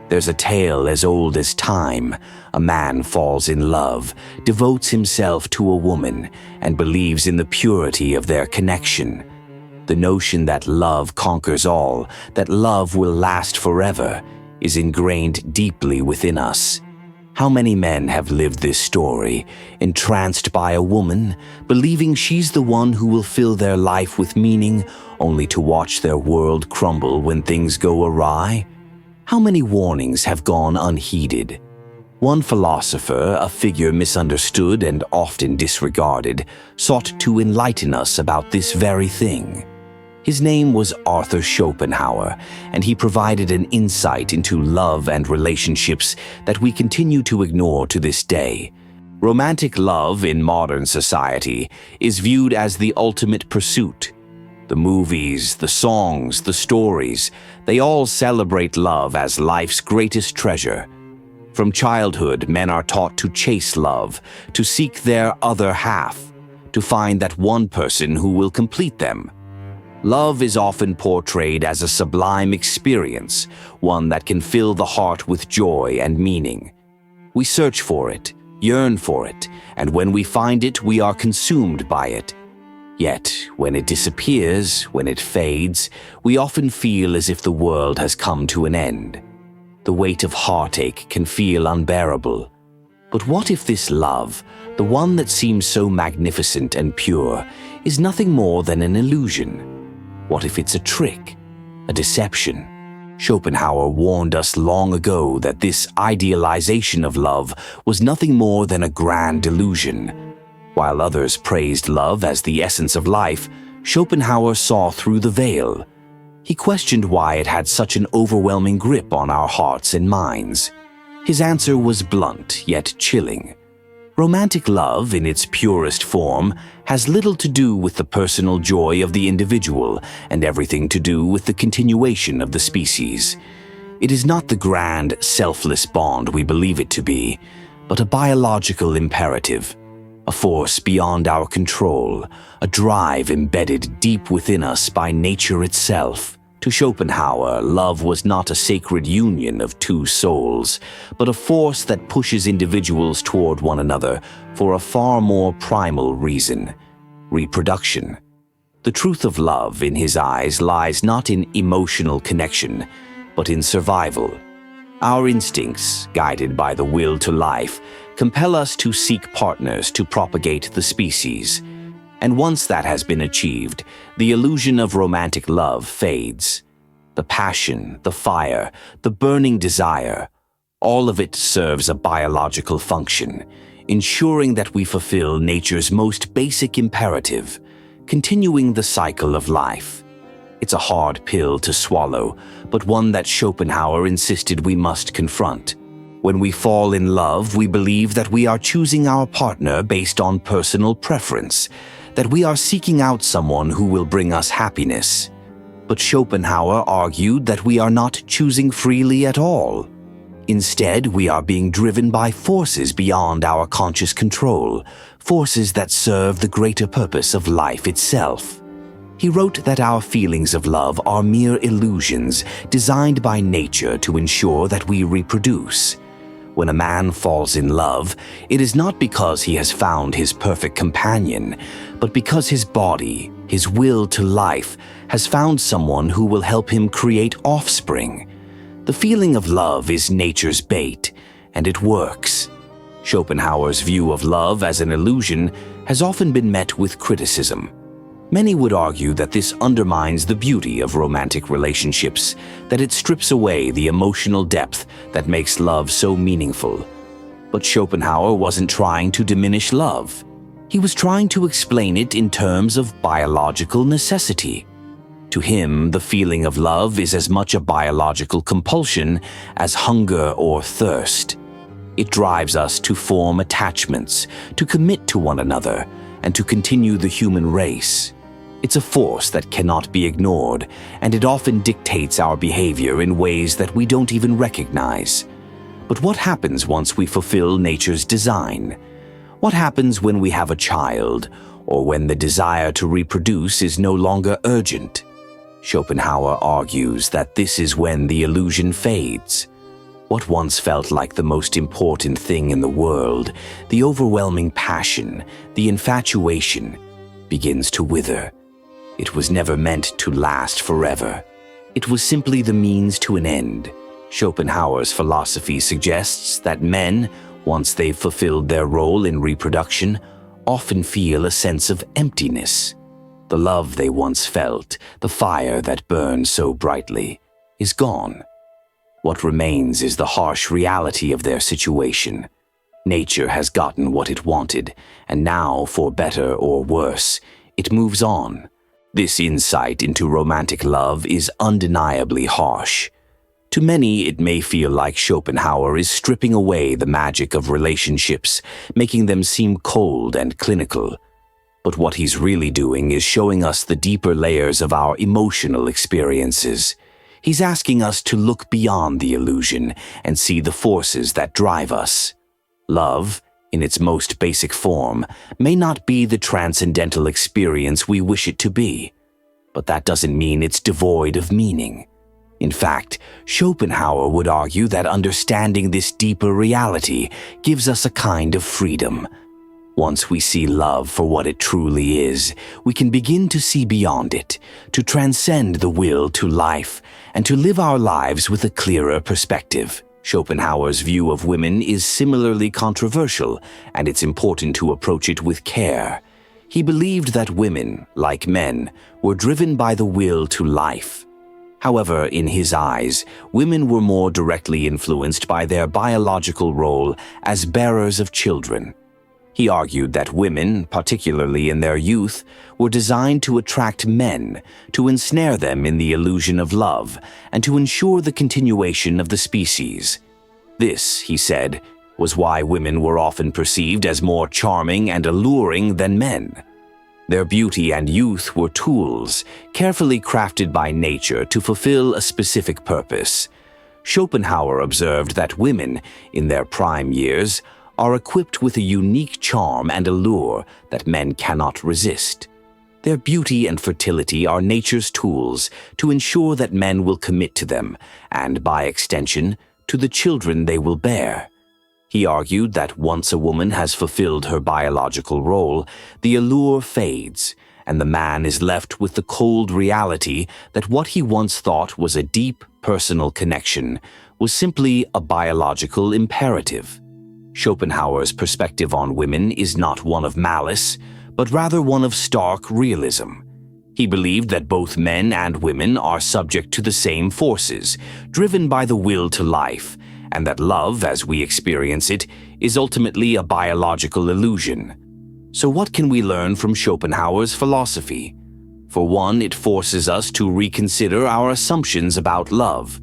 There's a tale as old as time. A man falls in love, devotes himself to a woman, and believes in the purity of their connection. The notion that love conquers all, that love will last forever, is ingrained deeply within us. How many men have lived this story, entranced by a woman, believing she's the one who will fill their life with meaning, only to watch their world crumble when things go awry? How many warnings have gone unheeded? One philosopher, a figure misunderstood and often disregarded, sought to enlighten us about this very thing. His name was Arthur Schopenhauer, and he provided an insight into love and relationships that we continue to ignore to this day. Romantic love in modern society is viewed as the ultimate pursuit. The movies, the songs, the stories, they all celebrate love as life's greatest treasure. From childhood, men are taught to chase love, to seek their other half, to find that one person who will complete them. Love is often portrayed as a sublime experience, one that can fill the heart with joy and meaning. We search for it, yearn for it, and when we find it, we are consumed by it. Yet, when it disappears, when it fades, we often feel as if the world has come to an end. The weight of heartache can feel unbearable. But what if this love, the one that seems so magnificent and pure, is nothing more than an illusion? What if it's a trick, a deception? Schopenhauer warned us long ago that this idealization of love was nothing more than a grand illusion. While others praised love as the essence of life, Schopenhauer saw through the veil. He questioned why it had such an overwhelming grip on our hearts and minds. His answer was blunt, yet chilling. Romantic love, in its purest form, has little to do with the personal joy of the individual and everything to do with the continuation of the species. It is not the grand, selfless bond we believe it to be, but a biological imperative. A force beyond our control, a drive embedded deep within us by nature itself. To Schopenhauer, love was not a sacred union of two souls, but a force that pushes individuals toward one another for a far more primal reason: reproduction. The truth of love, in his eyes, lies not in emotional connection, but in survival. Our instincts, guided by the will to life, compel us to seek partners to propagate the species. And once that has been achieved, the illusion of romantic love fades. The passion, the fire, the burning desire, all of it serves a biological function, ensuring that we fulfill nature's most basic imperative, continuing the cycle of life. It's a hard pill to swallow, but one that Schopenhauer insisted we must confront. When we fall in love, we believe that we are choosing our partner based on personal preference, that we are seeking out someone who will bring us happiness. But Schopenhauer argued that we are not choosing freely at all. Instead, we are being driven by forces beyond our conscious control, forces that serve the greater purpose of life itself. He wrote that our feelings of love are mere illusions designed by nature to ensure that we reproduce. When a man falls in love, it is not because he has found his perfect companion, but because his body, his will to life, has found someone who will help him create offspring. The feeling of love is nature's bait, and it works. Schopenhauer's view of love as an illusion has often been met with criticism. Many would argue that this undermines the beauty of romantic relationships, that it strips away the emotional depth that makes love so meaningful. But Schopenhauer wasn't trying to diminish love. He was trying to explain it in terms of biological necessity. To him, the feeling of love is as much a biological compulsion as hunger or thirst. It drives us to form attachments, to commit to one another, and to continue the human race. It's a force that cannot be ignored, and it often dictates our behavior in ways that we don't even recognize. But what happens once we fulfill nature's design? What happens when we have a child, or when the desire to reproduce is no longer urgent? Schopenhauer argues that this is when the illusion fades. What once felt like the most important thing in the world, the overwhelming passion, the infatuation, begins to wither. It was never meant to last forever. It was simply the means to an end. Schopenhauer's philosophy suggests that men, once they've fulfilled their role in reproduction, often feel a sense of emptiness. The love they once felt, the fire that burned so brightly, is gone. What remains is the harsh reality of their situation. Nature has gotten what it wanted, and now, for better or worse, it moves on. This insight into romantic love is undeniably harsh. To many, it may feel like Schopenhauer is stripping away the magic of relationships, making them seem cold and clinical. But what he's really doing is showing us the deeper layers of our emotional experiences. He's asking us to look beyond the illusion and see the forces that drive us. Love, in its most basic form, may not be the transcendental experience we wish it to be, but that doesn't mean it's devoid of meaning. In fact, Schopenhauer would argue that understanding this deeper reality gives us a kind of freedom. Once we see love for what it truly is, we can begin to see beyond it, to transcend the will to life, and to live our lives with a clearer perspective. Schopenhauer's view of women is similarly controversial, and it's important to approach it with care. He believed that women, like men, were driven by the will to life. However, in his eyes, women were more directly influenced by their biological role as bearers of children. He argued that women, particularly in their youth, were designed to attract men, to ensnare them in the illusion of love, and to ensure the continuation of the species. This, he said, was why women were often perceived as more charming and alluring than men. Their beauty and youth were tools, carefully crafted by nature to fulfill a specific purpose. Schopenhauer observed that women, in their prime years, are equipped with a unique charm and allure that men cannot resist. Their beauty and fertility are nature's tools to ensure that men will commit to them, and by extension, to the children they will bear. He argued that once a woman has fulfilled her biological role, the allure fades, and the man is left with the cold reality that what he once thought was a deep, personal connection was simply a biological imperative. Schopenhauer's perspective on women is not one of malice, but rather one of stark realism. He believed that both men and women are subject to the same forces, driven by the will to life, and that love, as we experience it, is ultimately a biological illusion. So what can we learn from Schopenhauer's philosophy? For one, it forces us to reconsider our assumptions about love.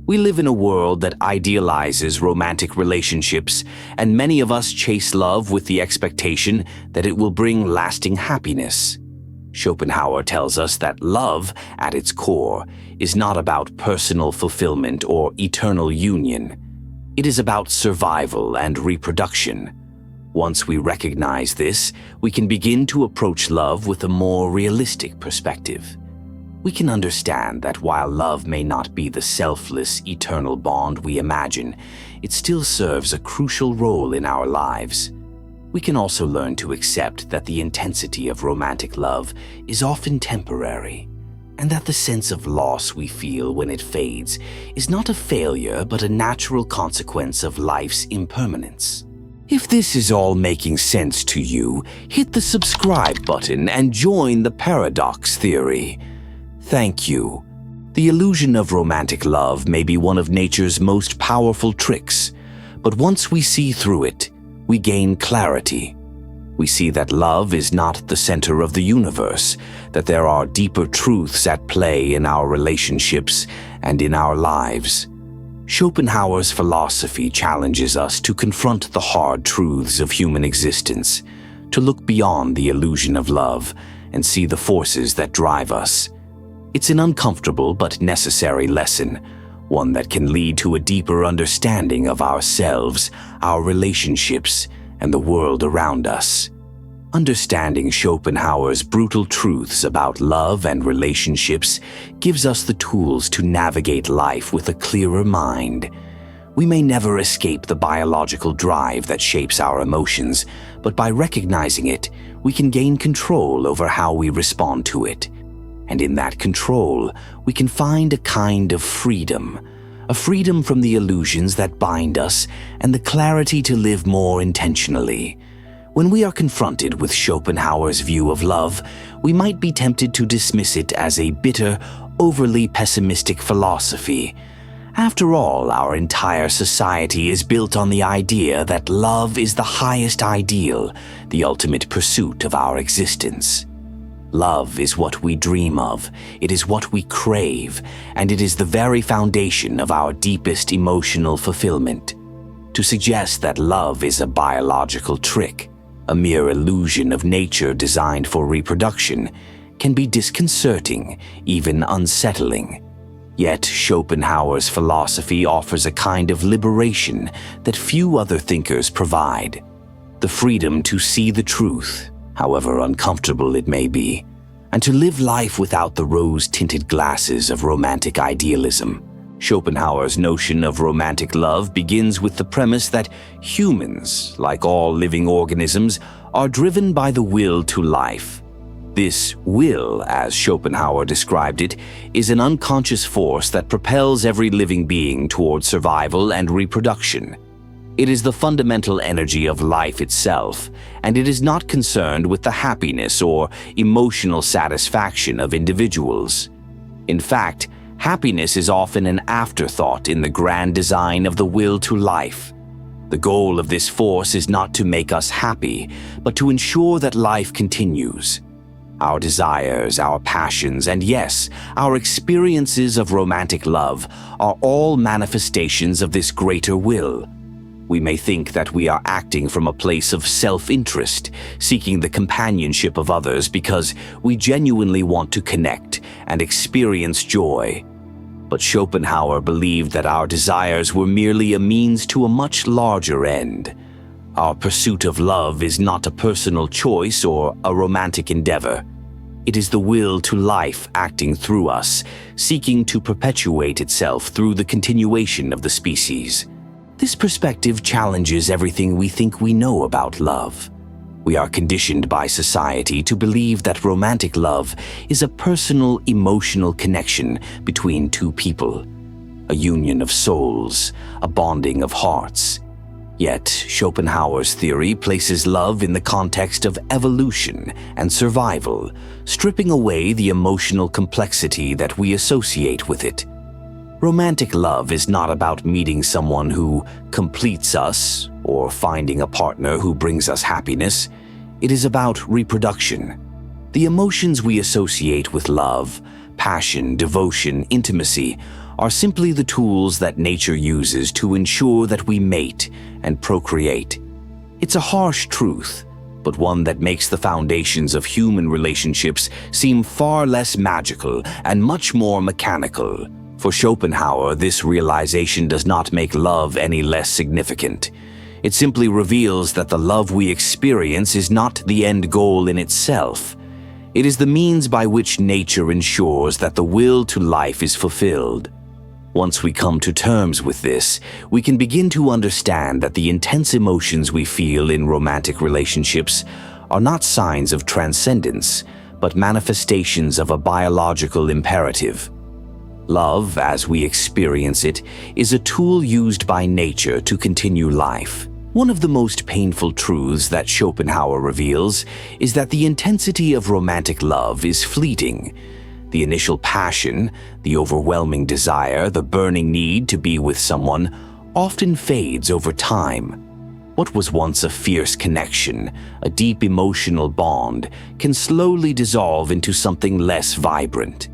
We live in a world that idealizes romantic relationships, and many of us chase love with the expectation that it will bring lasting happiness. Schopenhauer tells us that love, at its core, is not about personal fulfillment or eternal union. It is about survival and reproduction. Once we recognize this, we can begin to approach love with a more realistic perspective. We can understand that while love may not be the selfless, eternal bond we imagine, it still serves a crucial role in our lives. We can also learn to accept that the intensity of romantic love is often temporary, and that the sense of loss we feel when it fades is not a failure but a natural consequence of life's impermanence. If this is all making sense to you, hit the subscribe button and join the paradox theory. Thank you. The illusion of romantic love may be one of nature's most powerful tricks, but once we see through it, we gain clarity. We see that love is not the center of the universe, that there are deeper truths at play in our relationships and in our lives. Schopenhauer's philosophy challenges us to confront the hard truths of human existence, to look beyond the illusion of love and see the forces that drive us. It's an uncomfortable but necessary lesson, one that can lead to a deeper understanding of ourselves, our relationships, and the world around us. Understanding Schopenhauer's brutal truths about love and relationships gives us the tools to navigate life with a clearer mind. We may never escape the biological drive that shapes our emotions, but by recognizing it, we can gain control over how we respond to it. And in that control, we can find a kind of freedom, a freedom from the illusions that bind us and the clarity to live more intentionally. When we are confronted with Schopenhauer's view of love, we might be tempted to dismiss it as a bitter, overly pessimistic philosophy. After all, our entire society is built on the idea that love is the highest ideal, the ultimate pursuit of our existence. Love is what we dream of, it is what we crave, and it is the very foundation of our deepest emotional fulfillment. To suggest that love is a biological trick, a mere illusion of nature designed for reproduction, can be disconcerting, even unsettling. Yet Schopenhauer's philosophy offers a kind of liberation that few other thinkers provide. The freedom to see the truth, however uncomfortable it may be, and to live life without the rose-tinted glasses of romantic idealism. Schopenhauer's notion of romantic love begins with the premise that humans, like all living organisms, are driven by the will to life. This will, as Schopenhauer described it, is an unconscious force that propels every living being toward survival and reproduction. It is the fundamental energy of life itself, and it is not concerned with the happiness or emotional satisfaction of individuals. In fact, happiness is often an afterthought in the grand design of the will to life. The goal of this force is not to make us happy, but to ensure that life continues. Our desires, our passions, and yes, our experiences of romantic love are all manifestations of this greater will. We may think that we are acting from a place of self-interest, seeking the companionship of others because we genuinely want to connect and experience joy. But Schopenhauer believed that our desires were merely a means to a much larger end. Our pursuit of love is not a personal choice or a romantic endeavor. It is the will to life acting through us, seeking to perpetuate itself through the continuation of the species. This perspective challenges everything we think we know about love. We are conditioned by society to believe that romantic love is a personal, emotional connection between two people, a union of souls, a bonding of hearts. Yet, Schopenhauer's theory places love in the context of evolution and survival, stripping away the emotional complexity that we associate with it. Romantic love is not about meeting someone who completes us or finding a partner who brings us happiness. It is about reproduction. The emotions we associate with love, passion, devotion, intimacy, are simply the tools that nature uses to ensure that we mate and procreate. It's a harsh truth, but one that makes the foundations of human relationships seem far less magical and much more mechanical. For Schopenhauer, this realization does not make love any less significant. It simply reveals that the love we experience is not the end goal in itself. It is the means by which nature ensures that the will to life is fulfilled. Once we come to terms with this, we can begin to understand that the intense emotions we feel in romantic relationships are not signs of transcendence, but manifestations of a biological imperative. Love, as we experience it, is a tool used by nature to continue life. One of the most painful truths that Schopenhauer reveals is that the intensity of romantic love is fleeting. The initial passion, the overwhelming desire, the burning need to be with someone often fades over time. What was once a fierce connection, a deep emotional bond, can slowly dissolve into something less vibrant.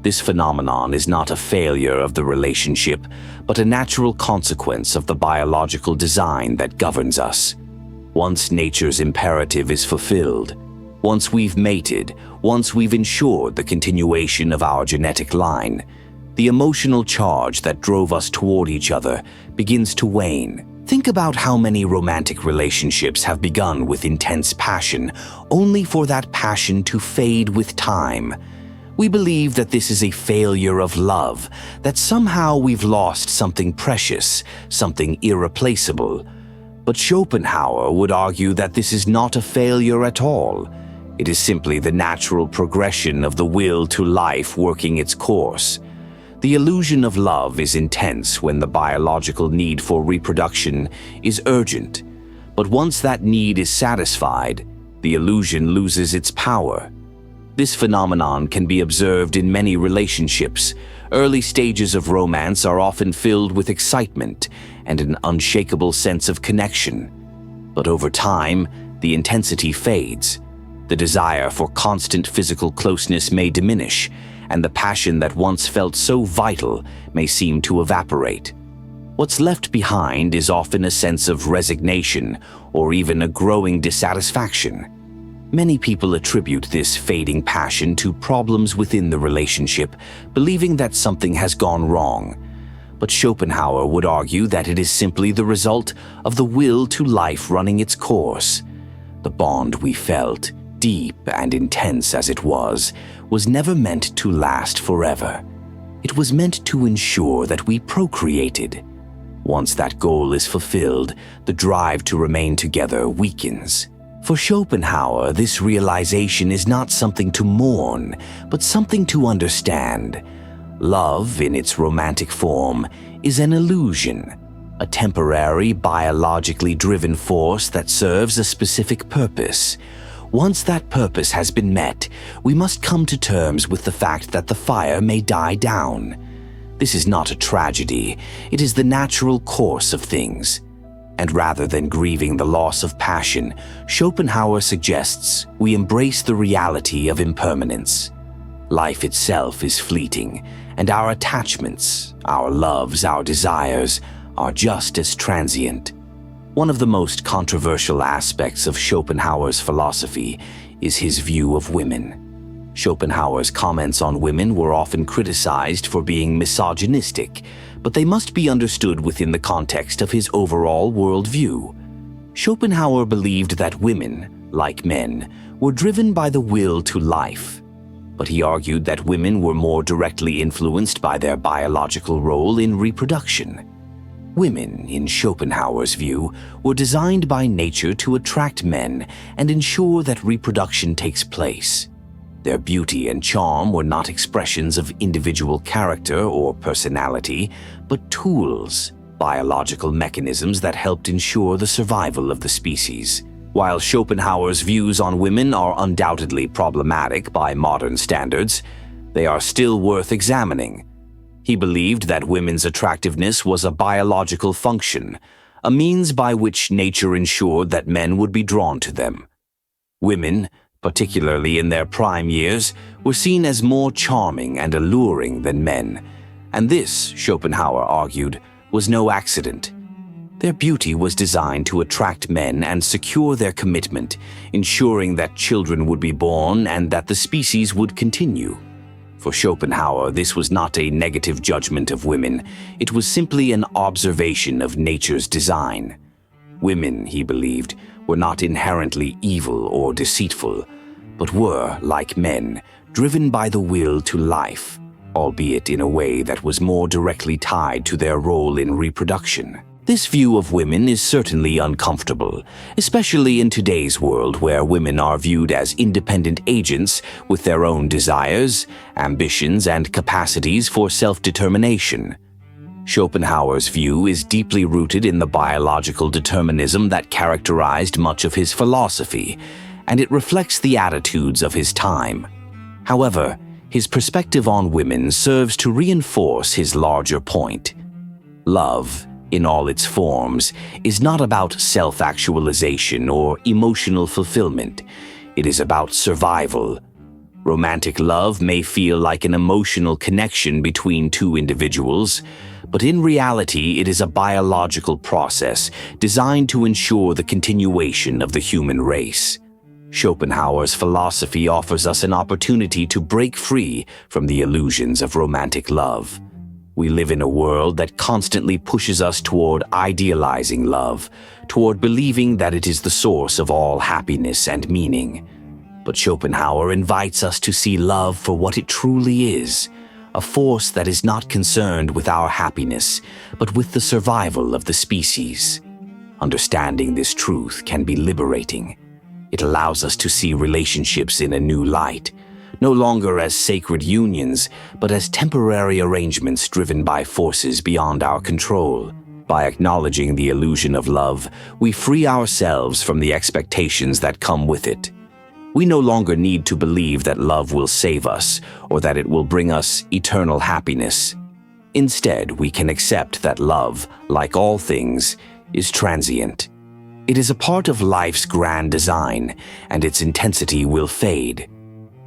This phenomenon is not a failure of the relationship, but a natural consequence of the biological design that governs us. Once nature's imperative is fulfilled, once we've mated, once we've ensured the continuation of our genetic line, the emotional charge that drove us toward each other begins to wane. Think about how many romantic relationships have begun with intense passion, only for that passion to fade with time. We believe that this is a failure of love, that somehow we've lost something precious, something irreplaceable. But Schopenhauer would argue that this is not a failure at all. It is simply the natural progression of the will to life working its course. The illusion of love is intense when the biological need for reproduction is urgent. But once that need is satisfied, the illusion loses its power. This phenomenon can be observed in many relationships. Early stages of romance are often filled with excitement and an unshakable sense of connection. But over time, the intensity fades. The desire for constant physical closeness may diminish, and the passion that once felt so vital may seem to evaporate. What's left behind is often a sense of resignation or even a growing dissatisfaction. Many people attribute this fading passion to problems within the relationship, believing that something has gone wrong. But Schopenhauer would argue that it is simply the result of the will to life running its course. The bond we felt, deep and intense as it was never meant to last forever. It was meant to ensure that we procreated. Once that goal is fulfilled, the drive to remain together weakens. For Schopenhauer, this realization is not something to mourn, but something to understand. Love, in its romantic form, is an illusion, a temporary, biologically driven force that serves a specific purpose. Once that purpose has been met, we must come to terms with the fact that the fire may die down. This is not a tragedy, it is the natural course of things. And rather than grieving the loss of passion, Schopenhauer suggests we embrace the reality of impermanence. Life itself is fleeting, and our attachments, our loves, our desires, are just as transient. One of the most controversial aspects of Schopenhauer's philosophy is his view of women. Schopenhauer's comments on women were often criticized for being misogynistic, but they must be understood within the context of his overall worldview. Schopenhauer believed that women, like men, were driven by the will to life, but he argued that women were more directly influenced by their biological role in reproduction. Women, in Schopenhauer's view, were designed by nature to attract men and ensure that reproduction takes place. Their beauty and charm were not expressions of individual character or personality, but tools, biological mechanisms that helped ensure the survival of the species. While Schopenhauer's views on women are undoubtedly problematic by modern standards, they are still worth examining. He believed that women's attractiveness was a biological function, a means by which nature ensured that men would be drawn to them. Women, particularly in their prime years, were seen as more charming and alluring than men, and this, Schopenhauer argued, was no accident. Their beauty was designed to attract men and secure their commitment, ensuring that children would be born and that the species would continue. For Schopenhauer, this was not a negative judgment of women, it was simply an observation of nature's design. Women, he believed, were not inherently evil or deceitful, but were, like men, driven by the will to life, albeit in a way that was more directly tied to their role in reproduction. This view of women is certainly uncomfortable, especially in today's world where women are viewed as independent agents with their own desires, ambitions, and capacities for self-determination. Schopenhauer's view is deeply rooted in the biological determinism that characterized much of his philosophy, and it reflects the attitudes of his time. However, his perspective on women serves to reinforce his larger point. Love, in all its forms, is not about self-actualization or emotional fulfillment. It is about survival. Romantic love may feel like an emotional connection between two individuals, but in reality it is a biological process designed to ensure the continuation of the human race. Schopenhauer's philosophy offers us an opportunity to break free from the illusions of romantic love. We live in a world that constantly pushes us toward idealizing love, toward believing that it is the source of all happiness and meaning. But Schopenhauer invites us to see love for what it truly is, a force that is not concerned with our happiness, but with the survival of the species. Understanding this truth can be liberating. It allows us to see relationships in a new light, no longer as sacred unions, but as temporary arrangements driven by forces beyond our control. By acknowledging the illusion of love, we free ourselves from the expectations that come with it. We no longer need to believe that love will save us or that it will bring us eternal happiness. Instead, we can accept that love, like all things, is transient. It is a part of life's grand design, and its intensity will fade.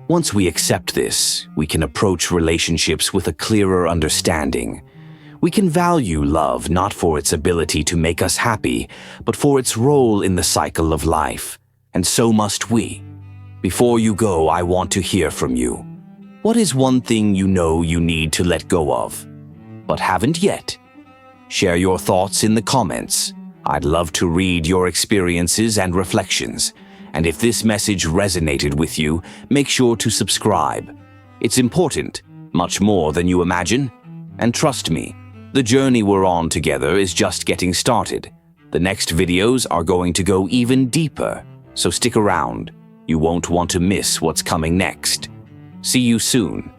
Once we accept this, we can approach relationships with a clearer understanding. We can value love not for its ability to make us happy, but for its role in the cycle of life. And so must we. Before you go, I want to hear from you. What is one thing you know you need to let go of, but haven't yet? Share your thoughts in the comments. I'd love to read your experiences and reflections. And if this message resonated with you, make sure to subscribe. It's important, much more than you imagine. And trust me, the journey we're on together is just getting started. The next videos are going to go even deeper, so stick around. You won't want to miss what's coming next. See you soon.